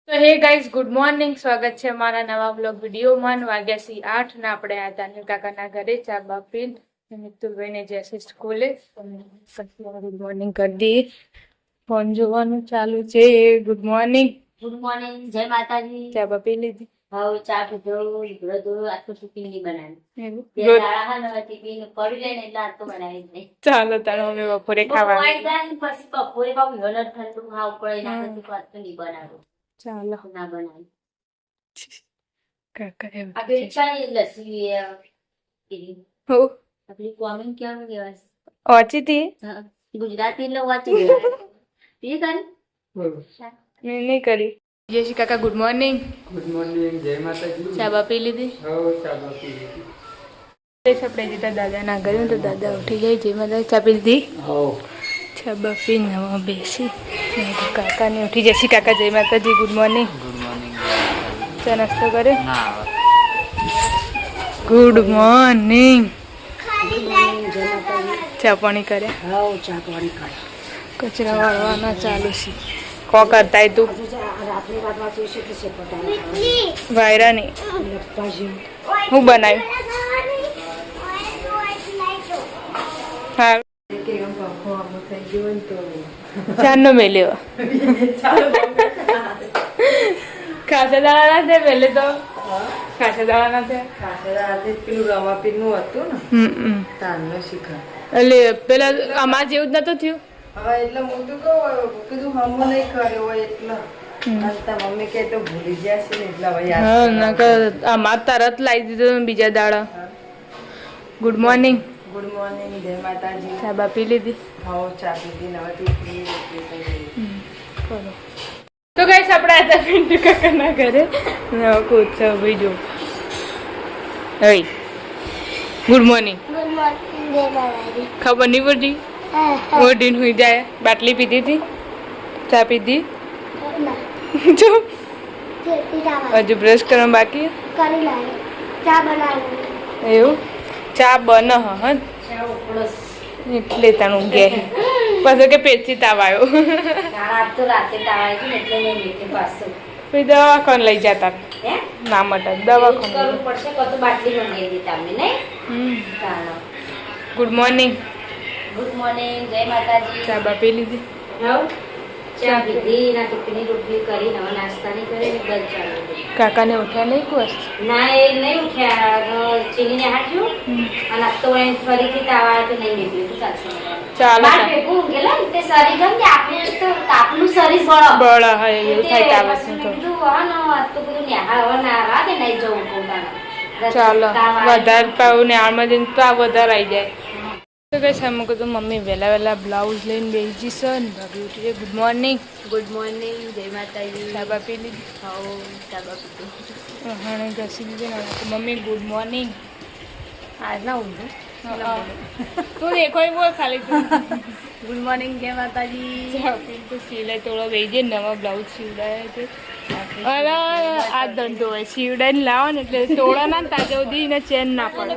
તો hey guys good morning, સ્વાગત છે મારા નવા બ્લોગ વિડીયોમાં. વાગ્યા સી 8 ને આપણે આ દાનિલ કાકાના ઘરે ચા બાપીન મિતુલભાઈને જશે સ્કૂલે. ગુડ મોર્નિંગ કરી દઈએ. ફોન જોવાનું ચાલુ છે. Good morning. ગુડ મોર્નિંગ, જય માતાજી. ચા બાપી લીધી? હવે ચા પીધો, ઢોળો ધોળો, આજ તો ટિફિન નહીં બનાવ્યું. બે રોજ દાડા હા નવા ટિફિન પડી જાય ને એટલે આજ તો બનાવી જ નહીં. ચાલો તારો અમે બપોરે ખાવા બપોરે જાય ને પછી બપોરે પાછું વલણ ઠંડુ ખાવું પડે એના કરતાં તો આજ તો નહીં બનાવ્યું. ચાલો ના બનાવ્યું. કાકા એમ આ પેલી ચાની લસ્સી પેલી હો આપણી કોમિંગ કેમ કહેવાય? ઓચી હતી હા, ગુજરાતી એટલે વાંચી ગયું. પી કરી મેં નહીં કરી. જય શ્રી કાકા, ગુડ મોર્નિંગ. ગુડ મોર્નિંગ, જય માતાજી. ચા બાપી લીધી? હો ચા બાપી લીધી. આપણે જતા દાદાના ઘરે તો દાદા ઉઠી જાય. જે માતા ચા પી લીધી? હો ચા બાપી નવા બેસી. કાકાને ઉઠી જશે. કાકા જય માતાજી, ગુડ મોર્નિંગ. Good morning. ચા નાસ્તો કરે? ના ગુડ મોર્નિંગ. જય માતાજી. ચા પાણી કરે? હા, ચા પાણી કરે. કચરા વાળવાના ચાલુ છે. કો કરતા તું? રાત્રે વાતમાં જોઈશે કે છે પટાઈ વાયરા નહીં. હું બનાવ્યું? હા ચારનો મેલ્યો. ખાસા દાડા ના થાય પહેલે તો. ખાસા દાડા ના થાય. પેલું રવા પીરનું હતું ને તારનો શિખર. એટલે પેલા અમાર જેવું જ નતું થયું. હવે એટલે હું તો કીધું હમું નહીં કર્યો હોય એટલે મમ્મી કે તો ભૂલી ગયા છે ને એટલે હવે હા યાદ નકર અમાર તરત લાવી દીધું બીજા દાડા. Good morning. ગુડ મોર્નિંગ, જય માતાજી. ચા બા પી લીધી? હા, ચા પીધી ને હવે ટિફિન તો ગાઈસ આપણે હતા પિન્ટુ કાકાના ઘરે. ઉત્સવ ભાઈ જો. હઈ ગુડ મોર્નિંગ. ખબર નહીં પડતી? મોઢીને હુઈ જાય. બાટલી પીધી હતી? ચા પીધી? જો હજુ બ્રશ કરવા બાકી એવું? ચા બન હ એટલે તણું ગયા પાછો કે પેટથી તાવ આવ્યો. આજ તો રાતે તાવાય છે ને એટલે મેં લીધે પાછું. પછી દવાખાને લઈ જતા હે ના મટા દવાખાને. કરવું પડશે કતો બાટલી મંગાવી દી તમને નહીં. ચાલો. Good morning. ગુડ મોર્નિંગ, જય માતાજી. ચા બા પી લીધી? હવ ચા પીધી ના ટિફિનની રોટલી કરી નવા નાસ્તાની કરી ને બસ ચાલુ. કાકાને ઉઠ્યા નહીં કુસ? ના એ નહીં ઉઠ્યા. ચીનીને હાચ્યું અને આજ તો એને ફરીથી તાવા તો નહીં નીકળ્યું. ચાલશે ચાલો બાર ભેગું ઊંઘેલા ને તે શરીર ગમ કે આપણે તો કાપનું શરીર બળ હા એવું થાય તાવ હશે તો. કીધું હા ને આજ તો બધું નેહાળ હવે ના આવે કે નહીં જવું પોતાના. ચાલો વધારે પાવું ને આમાં જઈને તો આ વધારે આવી જાય. તો કઈ સામે કીધું મમ્મી વહેલા વહેલા બ્લાઉઝ લઈને બેસી જશે ને ભાભી ઉઠી જાય. Good morning. ગુડ મોર્નિંગ, જય માતાજી. ચા બા પી લીધી? હાઉ ચા બા પીધું. હા ઘસી લીધી ને મમ્મી ગુડ મોર્નિંગ. આજ ના ઊંઘું તું દેખો બોલ ખાલી તું. ગુડ મોર્નિંગ, જય માતાજી. તો સિલાઈ તોડો બેસી જાય. નવા બ્લાઉઝ સીવડાયા છે. અરે આ દંડો હોય સીવડાઈને લાવો ને એટલે તોડો ના તાજા સુધી ને ચેન ના પડે.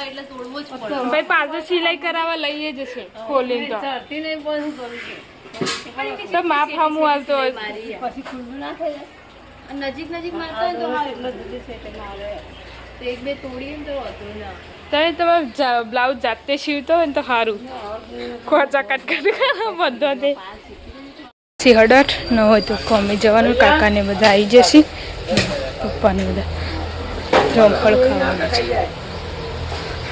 એટલે તોડવું જ ભાઈ પાછું સિલાઈ કરાવવા લઈએ જશે ખોલીને તો માપ હમું હાલતો હોય. પછી ખુલ્લું ના થઈ જાય. નજીક નજીક મારતા હોય તો હા એટલો જુદી સેટ મારે તો એક બે તોડીએ ને તો હતું ના. તમે બ્લાઉઝ જાતે સીવતો હોય ને તો સારું. ખોચા કટ બધો તે સિંહડાટ ન હોય તો કોમી જવાનું. કાકાને બધા આવી જશે. પપ્પાને બધા જોમફળ ખાવાનું છે.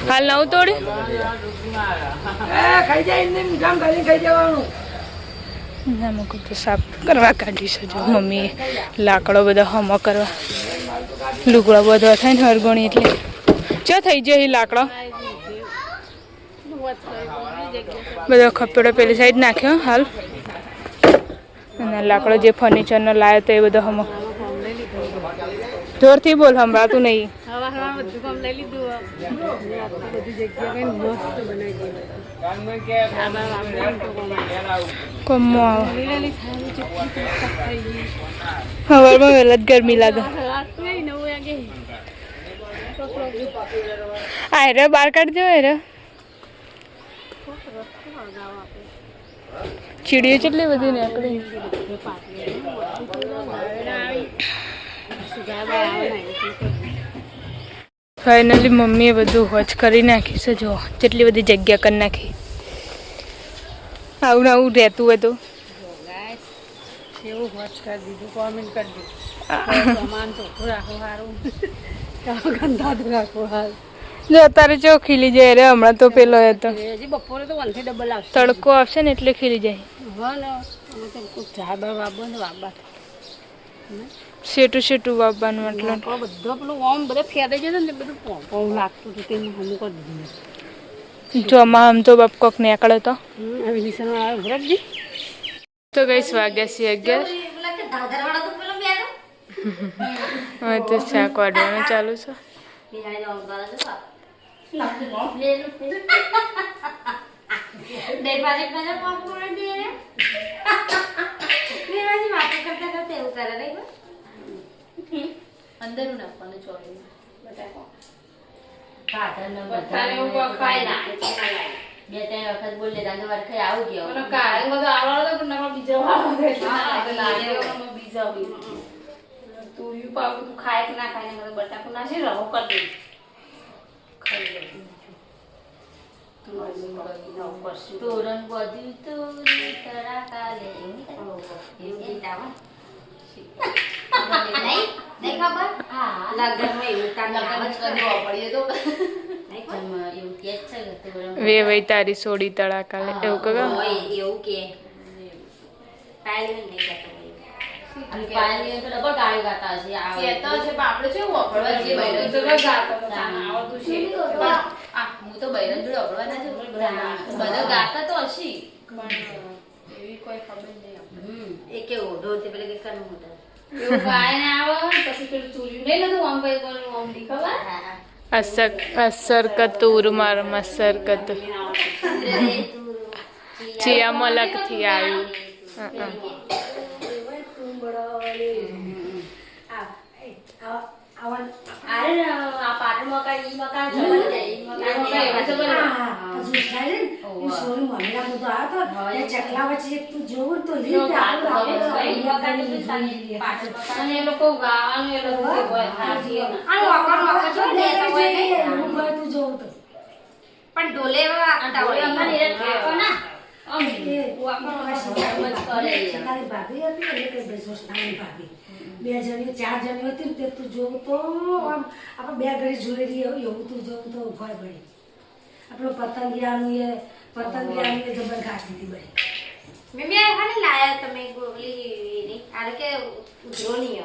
હાલ નવું તોડ્યું? ખાઈ જાય ને કામ કરીને ખાઈ જવાનું. ના મૂકું તો સાફ કરવા કાઢીશું. જો મમ્મીએ લાકડો બધો હમો કરવા લુગડો બધો થાય ને હરગોણી એટલે ચો થઈ જાય લાકડો બધો ખપેડો પેલી સાઈડ નાખ્યો હાલ. અને લાકડો જે ફર્નિચરનો લાવ્યો તો એ બધો હમો જોરથી બોલ સંભળાતું નહીં. બધું કામ લઈ લીધું બધી જગ્યા કઈ મસ્ત બનાવી કમો આવે સવારમાં વહેલા જ ગરમી લાગે. 9 વાગે આ હેરો બહાર કાઢજો. હેરો ચીડીઓ કેટલી બધી નીકળી. ફાઇનલી મમ્મીએ બધું હોજ કરી નાખ્યું છે. જો જેટલી બધી જગ્યા કરી નાખી. આવું આવું રહેતું હોય તો એવું હોશ કરી દીધું, કોમેન્ટ કરી દીધું. સામાન ચોખ્ખું રાખો સારું, ગંધાતું રાખો સારું. જો અત્યારે જો ખીલી જાય રે. હમણાં તો પેલો હતો હજી બપોરે તો વનથી ડબલ આવશે. તડકો આવશે ને એટલે ખીલી જાય. હા ને અમે તો કોઈ ઝાબા વાબો ને વાબા શેટું શેટું વાપવાનું મતલબ બધો પેલું ઓમ બધા ફેરે છે ને બધું પોમ લાગતું હતું તે હમું કરી દીધું. જો આમ તો બાપ કોક નીકળે તો આવી નિશાનો આવે ભરતજી. તો ગઈ વાગ્યા છે 11. હવે તો શાક વાળવાનું ચાલુ છે. અંદર નાખવાનું ચોળી બે ત્રણ વખત બોલે દાદા વાર ખાઈ આવું ગયો બીજા તું ખાય કે ના ખાય ને બટાકું નાખી રવો કરી તોરણ બધું તોરી તરાકા લે નહીં ખબર હા લગનમાં એવું કામ પડીએ તો એવું કે છે કે તોરણ વે વઈ તારી સોડી તળાકા લે એવું કગા એવું કે પાયલી નહીં કહેતો અને પાયલી તો ડબલ ગાડી ગાતા છે આ તો છે આપણે છે વપડવા જે બૈરન તો ગાતો આવતું છે આ હું તો બૈરન જોડે વપડવા ના છે બધા ગાતા તો હશી પણ એવી કોઈ ખબર નહીં એ કે ઓઢો તે પેલે કે કન મોટા એવું ગાય ને આવે પછી પેલું ચૂર્યું નહીં નતું આમ કઈ કોણ આમ દી ખબર અસર કતુર માર મસર કતુર ચિયા મલક થી આવ્યું. અરે આ પાટણ મકા ઈ મકા જબર જાય ઈ મકા એવા જબર અને એ લોકો ગાવાનું એ લોકો પણ ઢોલે એવા આટા હોય અમારે એ ઠેકો ના બે જણી 4 જણી હતી તે તું જોવું તો આમ આપણે બે ઘડી જોઈ રહી એવું તું જોવું તો ભય પડી. આપણો પતંગિયાનું એ જબર ઘાટી હતી બધી. મમ્મી આ ખાલી લાયા તમે ગોલી આરે કે ઉધરોની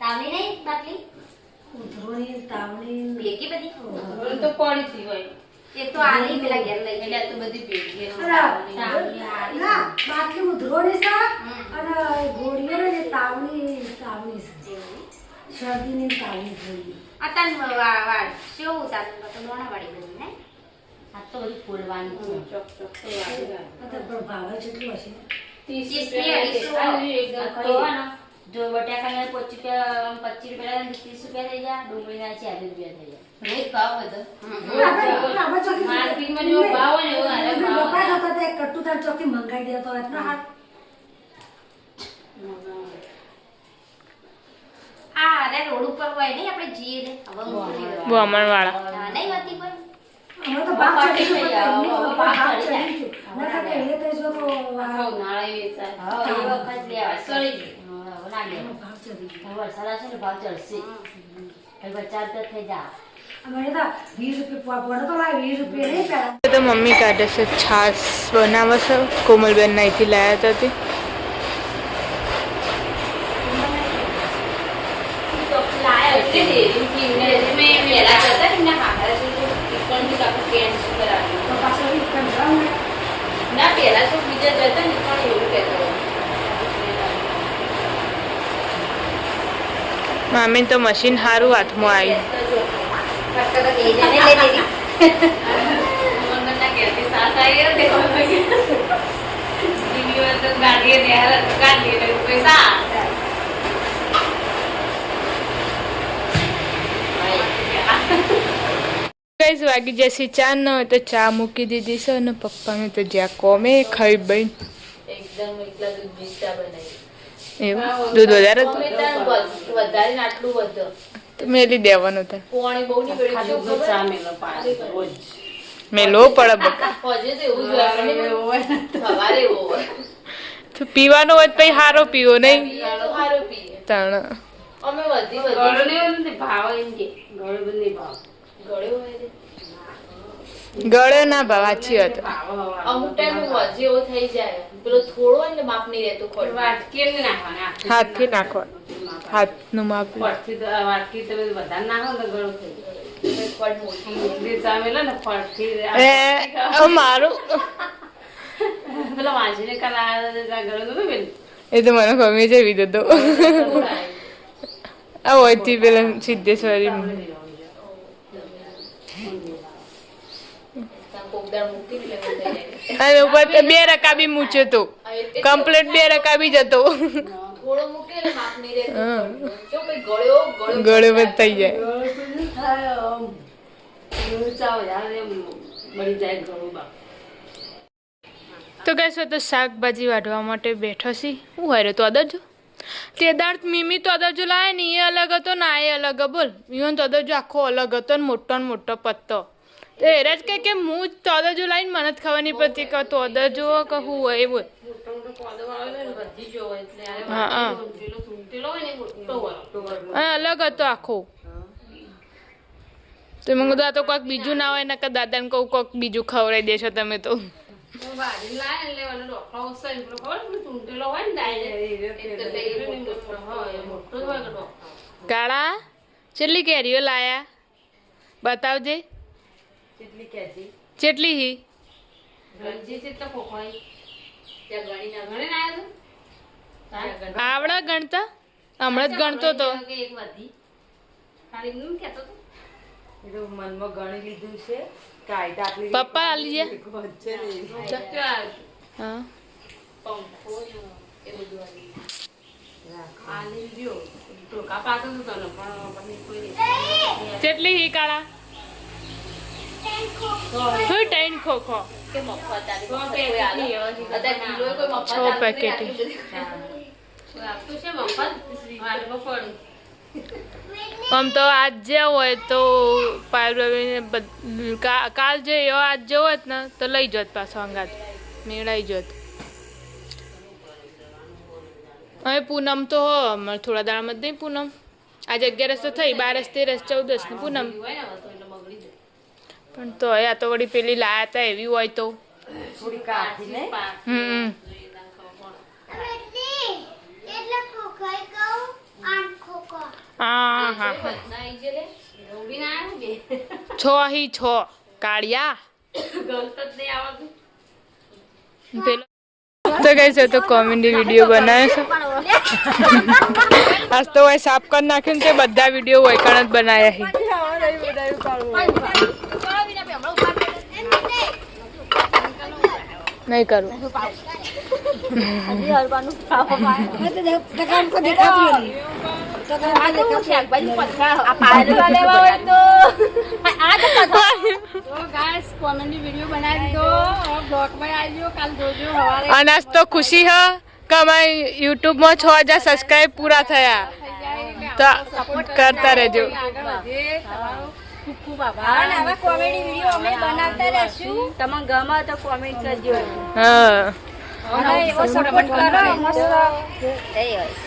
તાવની નહીં બાટલી ઉધરોની તાવણી ભેગી બધી તો પડી હતી હોય એક તો આલી પેલા ઘેર લઈ એટલે તો બધી ભેગી ના બાટલી ઉધરોની છે અને ગોળીઓ ને તાવણી છે શરદીની તાવણી થઈ આ તાન વાડ શું તાન તો મોણા વાડી બધી ને આ તો બધી ફૂલવાની છે ભાવે કેટલું હશે 30 જો બટાકાના 25 રૂપિયા 30 રૂપિયા થઈ ગયા ડુંગળીના 40 રૂપિયા થઈ ગયા નહીં ભાવ બધો માર્કેટમાં જો ભાવ હોય ને એવો હાલે ભાવ કટ્ટુ તાર ચોકી મંગાઈ દેતો એટલા આ રે રોડ ઉપર હોય નહીં આપણે જીએ ને બ્રાહ્મણ વાળા નહીં હોતી કોઈ અમે તો ભાગ ચડી ગયો ભાગ ચડી ગયો ના કે એ તો જો તો નાળે વેચાય હા એ વખત લેવા સળી ના લે ભાગ ચડી ગયો વરસાદ છે ને ભાવ ચડશે એ બચાવ તો થઈ જા અમે તો 20 રૂપિયા પડે તો લાય 20 રૂપિયા નહીં પેલા તો મમ્મી કાઢે છે છાશ બનાવે છે. કોમલબેન નાઈથી લાયા હતા તે લાયા એટલે દેવી કિને મે મેલા કરતા કિને ખાતા છે પણ બી કાપો કેન્સલ કરાવી તો પાછો ઈ કંટાળ ના પેલા તો બીજા જતા ને પણ એવું કહેતો મામી તો મશીન સારું હાથમાં આવ્યું. પટકા તો એ જને લે દેવી મનના કેતી સાસ આવી ગયો તે દીવીઓ તો ગાડીએ દેહાર ગાડીએ પૈસા ગાઈસ વાગી જશે 4 ન હોય તો ચા મૂકી દીધી છે અને પપ્પાને તો જ્યાં કોમે ખાઈ બઈ એકદમ એકલા દૂધ મિષ્ટા બનાવી. એવું દૂધ વધારે હતું? અમે ત્યાં વધારે ને આટલું વધે. તો મેલી દેવાનું હતા. પોણી બહુ નહીં પડ્યું. ખાલી દૂધ ચા મેલો પાડે રોજ. મેલો પડે બકા. હજુ તો એવું જ હોય. આપણને સવારે એવું હોય. તો પીવાનો હોય તો પછી સારો પીવો નહીં પીએ તો સારું પીએ. તાણ અમે વધી ગળો વધી ને એવું નથી ભાવ એમ કે ગળો બધું નહીં ભાવ. ગળ્યો હોય છે. ગળે ના ભાવ સાચી વાત. અમુક ટાઈમ વધી એવો થઈ જાય. પેલો થોડો હોય ને માપ નહીં રહેતું ખોટ. વાટકી એમ નહીં નાખવાના. હાથથી નાખવા હાથનું માપ ફળથી તો વાટકી તમે વધારે નાખો ને તો ગળો થઈ જાય. ખોટ મોટી. એટલી ચા મેલો ને ફળથી મારું પેલા વાંચીને કાલ આ ગળો નતો મેલ. એ તો મને ગમે છે વિધો તો આ હોયથી પેલા સિદ્ધેશ્વરી કોકદાર મૂકી એટલે એવું થઈ જાય. અને ઉપર તો 2 રકાબી મૂચ્યો તો કમ્પ્લીટ 2 રકાબી જતો થોડો મૂકે એટલે માપ નહીં રહેતું. જો કઈ ગળ્યો ગળે બધ થઈ જાય. ચાવ યાર એમ બળી જાય ગળું બા. તો કહેશો તો શાકભાજી વાઢવા માટે બેઠો છી હું હારે તો અદરજો તે દાંત મીમી તો અદરજો લાવે ને એ અલગ હતો ને આ એ અલગ બોલ ઈવન તો અદરજો આખો અલગ હતો ને મોટો પત્તો તો એરા જ કે હું તો અદરજો લાવીને મને જ ખબર નહીં પડતી કે તો અદરજો કે હું હોય એ બોલ. મોટો મોટો કોદો વાળો હોય ને બધી જો હોય એટલે આરે હા, હા. પેલો સૂંટેલો હોય ને મોટો હોય. અને અલગ હતો આખો તો મેં કીધું આ તો કોઈક બીજું ના હોય ને કે દાદાને કહું કોઈક બીજું ખવડાવી દેશો તમે તો. તો વાડી લાય એટલે ઓલો ડોકળો હશે ને પેલો ખબર પેલો સૂંટેલો હોય ને ડાયરેક્ટ મોટો હોય મોટો જ હોય કે ડોકળો. કાળા કેટલી કેરીઓ લાયા બતાવજે કેટલી કેજી કેટલી હી ગંજી છે તો ખોખાઈ ત્યાં ગણી ના ઘણે ના આવ્યો આવડા ગણતા હમણાં જ ગણતો તો કે એક વધી ખાલી એમ કહેતો તો મનમાં ગણી લીધું છે કાયદા આટલી પપ્પા આલી જે વચ્ચે નહીં. હા પંખો ને એ બધું આવી. આલી ગયો ટોકા પાતો તો તને પણ પછી કોઈ નહીં. કેટલી હી કાળા હું ટાઈન ખોખો કે મફત આવી. સો કોઈ આલે. પેકેટ અત્યારે કિલોએ કોઈ મફત છ આવતું નહીં, પેકેટ. આટલી બધી. આપતું છે મફત વાટમાં પડી આમ તો આજ જે હોય તો પાયલ કાલ જે આજ જે હોત ને તો લઈ જોત પાછો અંગાત મેળાઈ જોત. હવે પૂનમ તો હો અમારે થોડા દાડામાં જ નહીં પૂનમ આજે 11 તો થઈ 12 13 14 ને પૂનમ હોય ને હવે તો એટલે બગડી જાય. પણ તો આ તો વળી પેલી લાયા તા એવી હોય તો થોડી કાઢી ને હમ હા હા હા ના ઈ જે લે. રવડી ના આવ્યું કે 6 હી 6 કાળિયા ગલત જ નહીં આવડતું. પેલો તો કઈ છે તો કોમેડી વિડીયો બનાવે છે આજ તો હોય સાફ કરી નાખ્યું ને તે બધા વિડીયો હોય કણ જ બનાવ્યા છે નહીં કરવું અને આજ તો ખુશી હ કે અમારી યુટ્યુબમાં 6000 સબસ્ક્રાઇબ પૂરા થયા તો કરતા રહેજો. હા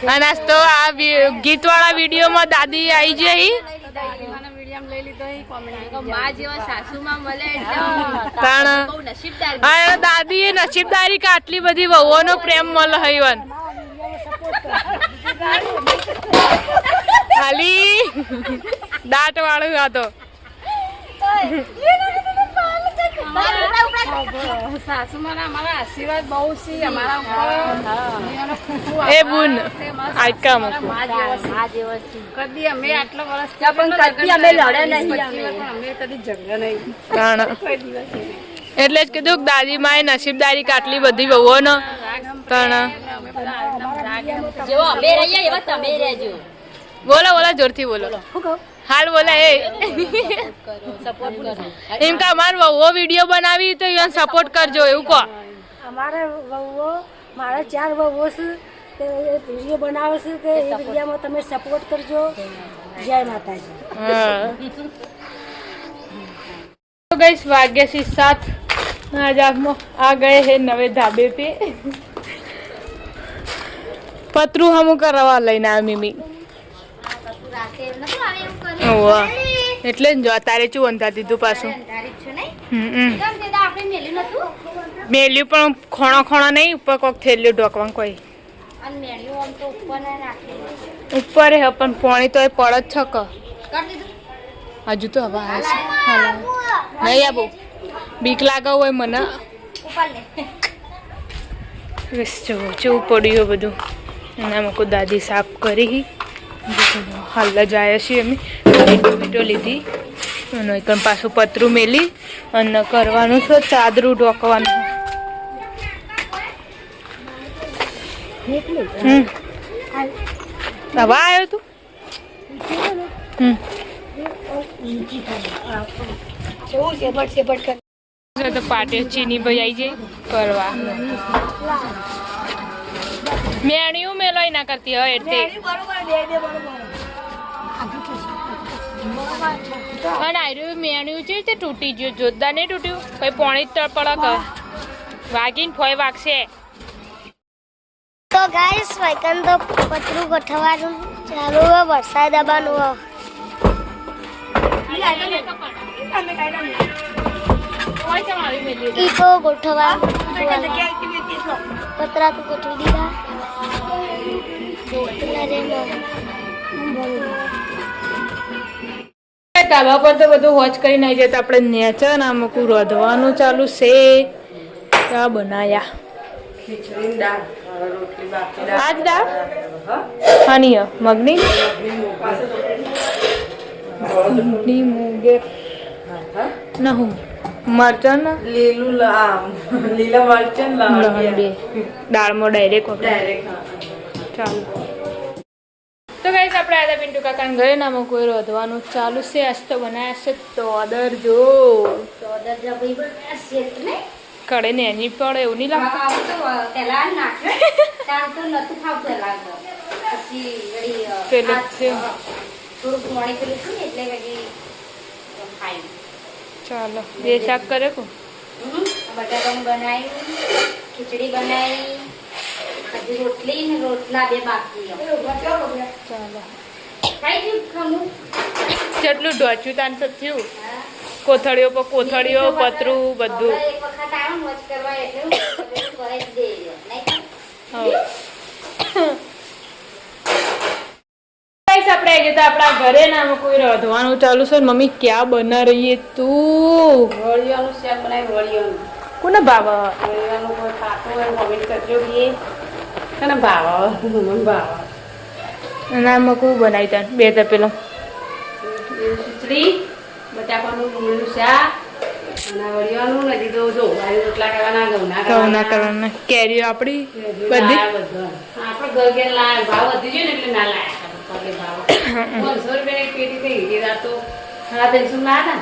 અને આજ તો આ ગીત વાળા વિડીયોમાં દાદી આવી જઈ દાદી એ નસીબદારી કે આટલી બધી વહુઓનો પ્રેમ મળે હૈવન ખાલી દાંત વાળું આ તો આશીર્વાદ બહુ છે અમારા એ બુન આજકા મૂકું કદી અમે આટલો વર્ષ અમે કદી ઝઘડા નહીં કારણ એટલે જ કીધું કે દાદી માએ નસીબદારી કે આટલી બધી વહુઓનો કારણ જેવો અમે રહીએ એવા તમે રહેજો. બોલો બોલો જોરથી બોલો હાલ બોલા એ એમ કે અમાર વહુઓ વિડીયો બનાવી તો એને સપોર્ટ કરજો એવું કહો. અમારે વહુઓ મારા 4 વહુઓ છે તે વિડીયો બનાવે છે તે એ વિડીયોમાં તમે સપોર્ટ કરજો. જય માતાજી. हाँ तो गाइस वाग्य से 7 आज आप आ गए हैं नवे ढाबे पे. पतरू हम करवा लेना मीमी એટલે જ જો તારે ચું અંધા દીધું પાછું. મેલ્યું પણ ખોણો ખોણો નહીં ઉપર કોક થેલ્યું ઢોકવાનું કોઈ ઉપર હે પણ પાણી તો એ પડત છે ક હજુ તો હવે આવે છે નહીં આબુ બીક લાગે હોય મને. બસ જો ચેવું પડ્યું બધું એના મૂકું દાદી સાફ કરી હાલ જ આવ્યા છીએ અમે ટોમેટો લીધી અને એકદમ પાછું પતરું મેલી અને કરવાનું છે ચાદરું ઢોકવાનું. હવે આવ્યો તું તો પાટે ચીની ભાઈ આવી જાય કરવા મેણિયું મેલોય ના કરતી હોય એટલે અને આર્યું મેણ્યું છે તે તૂટી ગયું જોરદાર નહીં તૂટ્યું કઈ પોણી પડક વાગીને ફોય વાગશે. તો ગાઈસ વૈકન તો પતરું ગોઠવવાનું ચાલુ હોય વરસાદ આવવાનું ઈ તો ગોઠવવાનું પતરા તો ગોઠવી દીધા. ધાબા પર તો બધું વોચ કરીને આવી જાય તો આપણે નેચર ના મૂકું રોધવાનું ચાલુ છે. ત્યાં બનાયા આજ દાળ હાની મગની મૂંગેર ના હું મરચન લીલા મરચન લહણ બે દાળમાં ડાયરેક્ટ ચાલો. તો ગાઈસ આપણે આદા પિન્ટુ કાકાને ઘરે નામાં કોઈ રોધવાનું ચાલુ છે. આજ તો બનાવ્યા છે તોદર જો કડે ને એની પડે એવું નહીં લાગતું. ચાલો બે શાક કરે કો બટાકાનું બનાવ્યું, ખીચડી બનાવી, હજી રોટલી ને રોટલા બે બાકી. ચાલો ખાઈ ગયું ખાવું? જેટલું ઢોચ્યું તાન તો થયું. કોથળીઓ પર કોથળીઓ પતરું બધું એક વખત આવો મોજ કરવા એટલે કરે જ દે નહીં. આપણે આવી ગયા આપણા ઘરે નામ કોઈ રોધવાનું ચાલુ છે. મમ્મી ક્યાં બના રહીએ તું? વળિયાનું શાક બનાવી વળિયાનું. કોને ભાવ વળિયાનું કોઈ ખાતું હોય કોમેન્ટ કરજો કે તને ભાવ મને ભાવ નામ કોઈ બનાવી તાન બે તો પેલો ખીચડી બટાકાનું ડુંગળીનું શાક અને વળિયાનું નથી તો જો વારી રોટલા કરવાના ઘઉંના કરવાના કેરીઓ આપણી બધી આપણે ઘર ઘેર લાય ભાવ વધી ગયો ને એટલે ના લાયા ભાવ 500 રૂપિયાની પેટી થઈ ગઈ રાત તો 350 લાયા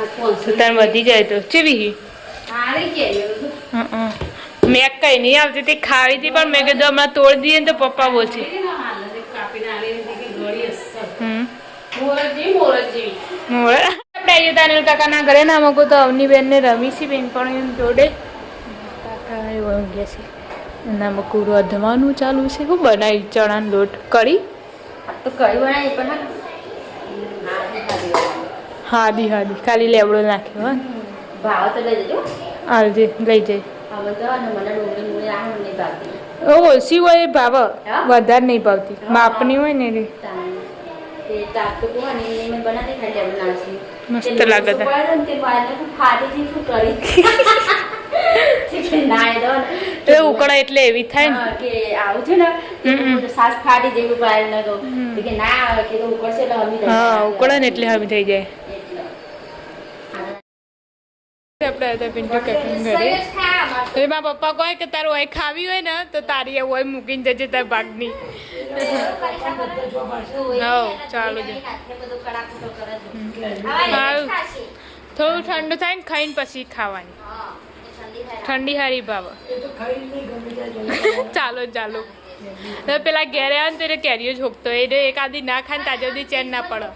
હતા. તાન વધી જાય તો ચેવી સારી કેરીઓ મેં કઈ નહીં આવતી તે ખાવી હતી પણ મેં કીધું હમણાં તોડી દઈએ ને તો પપ્પા બોલશે. કાપીને આલી ગળી હશે હમ મોરજ જેવી આપણે આવીએ તાનેલ કાકાના ઘરે ના મૂકું તો અવની બેનને રમીશી બેન પણ એમ જોડે કાકા એવું ગયા છે એના મૂકું રોધવાનું ચાલુ છે. શું બનાવી ચણાનો લોટ કરી તો કઢી બનાવી પણ હાદી હાદી ખાલી લેવડો નાખ્યો હા ભાવ તો લઈ જજો. હાલજે લઈ જઈ હવે તો મને ડુંગળી આ નહીં ભાવતી. ઓછી હોય એ ભાવ વધારે નહીં ભાવતી માપની હોય ને એટલે તે તાપતું કોને મેં બનાવી ખાલી આપણે નાસી મસ્ત લાગે છે. તે બાયને ફાટી જી શું કરી ના એ દો એ ઉકળા એટલે એવી થાય ને કે આવું છે ને તો સાસ ફાટી જેવું પાયલ ન તો કે ના કે તો ઉકળશે એટલે હમી જાય. હા ઉકળે ને એટલે હમી થઈ જાય. એટલે આપણે હતા પિન્ટુ કાકાના ઘરે હવે મારા પપ્પા કહે કે તારું હોય ખાવી હોય ને તો તારી એ હોય મૂકીને જજે તાર ભાગની. હા ચાલો જ થોડું ઠંડુ થાય ને ખાઈને પછી ખાવાની. ઠંડી હારી ભાવ એ તો ખાઈ નહીં ગમે ત્યાં ચાલો ચાલો તો પેલા ઘેરે આવે ને તો એને કેરીઓ ઝોકતો એ એકાદી ના ખાય ને તાજા સુધી ચેન ના પડે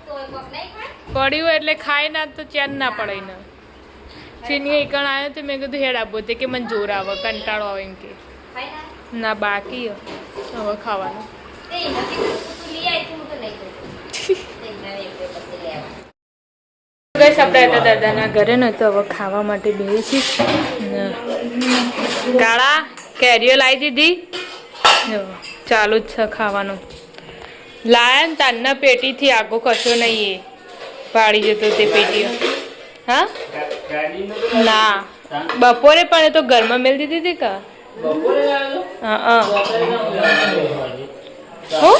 પડ્યું હોય એટલે ખાય ના તો ચેન ના પડે એને ચીની એકણ આવ્યો તો મેં કીધું હેડ આપો તે કે મને જોર આવે કંટાળો આવે એમ કે ના બાકી હવે ખાવાનું ગઈશ આપણે હતા દાદાના ઘરે ને તો હવે ખાવા માટે બેસી કાળા કેરીઓ લાવી દીધી જો ચાલુ જ છે ખાવાનું લાયા ને તારના પેટીથી આગો કશો નહીં એ પાડી જતો તે પેટીઓ હા ના બપોરે પણ એ તો ઘરમાં મેળ દીધી હતી કા હા હું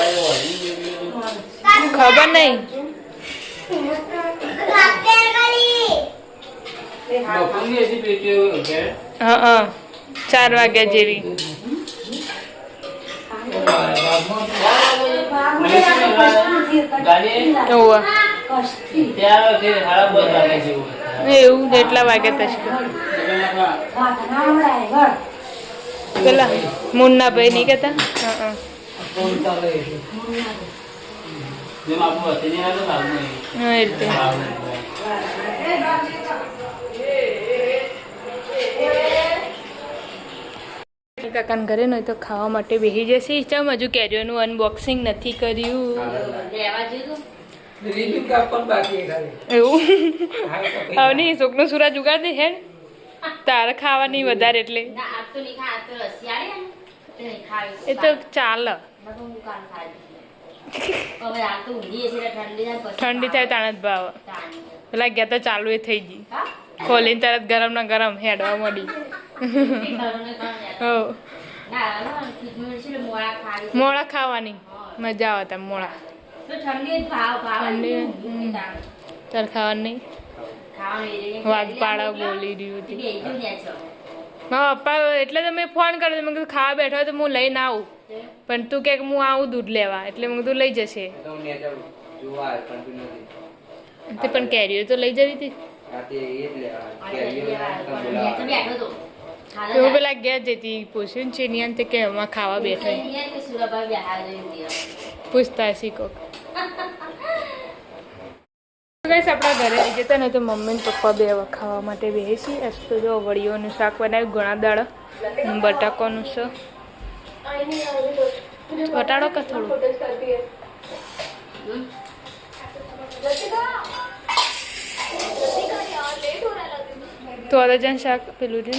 ખબર નહીં હા 4 વાગ્યા જેવી એવું જેટલા વાગ્યા તક પેલા મુન્ના ભાઈ નહીં કહેતા હા એ રીતે કાકાને ઘરે નહીં તો ખાવા માટે બેસી જશે ચમ હજુ કેરીઓનું અનબોક્સિંગ નથી કર્યું એવું હવે નહીં શોકનો સુરા જુગાડ દે હેડ તારે ખાવાની વધારે એટલે એ તો ચાલે ઠંડી થાય તાણે જ ભાવ પેલા ગયા તો ચાલુ એ થઈ ગઈ ખોલીને તરત ગરમ ના ગરમ હેડવા મળી હો મોળા ખાવાની મજા આવે તમે મોળા ઠંડી તાર ખાવાનું નહીં વાઘ પાડા બોલી રહ્યું હતી મારા પપ્પા એટલે તો મેં ફોન કર્યો મેં કીધું ખાવા બેઠો તો હું લઈને આવું પણ તું કે હું આવું દૂધ લેવા એટલે મેં કીધું લઈ જશે પણ કેરીઓ તો લઈ જવી હતી હું પેલા ગયા જતી પૂછ્યું છે નિયાન તે કે એમાં ખાવા બેઠો પૂછતા શીખો ગાઈસ આપણા ઘરે આવી જતા ને તો મમ્મી ને પપ્પા બે ખાવા માટે બેસી આજ તો જો વડીઓનું શાક બનાવ્યું ઘણા દાડા બટાકાનું છે વટાડો કે થોડું તો અદજન શાક પેલું છે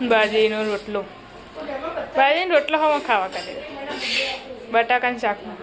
બાજરીનો રોટલો બાજરીનો રોટલો હવા ખાવા કરે બટાકાનું શાકમાં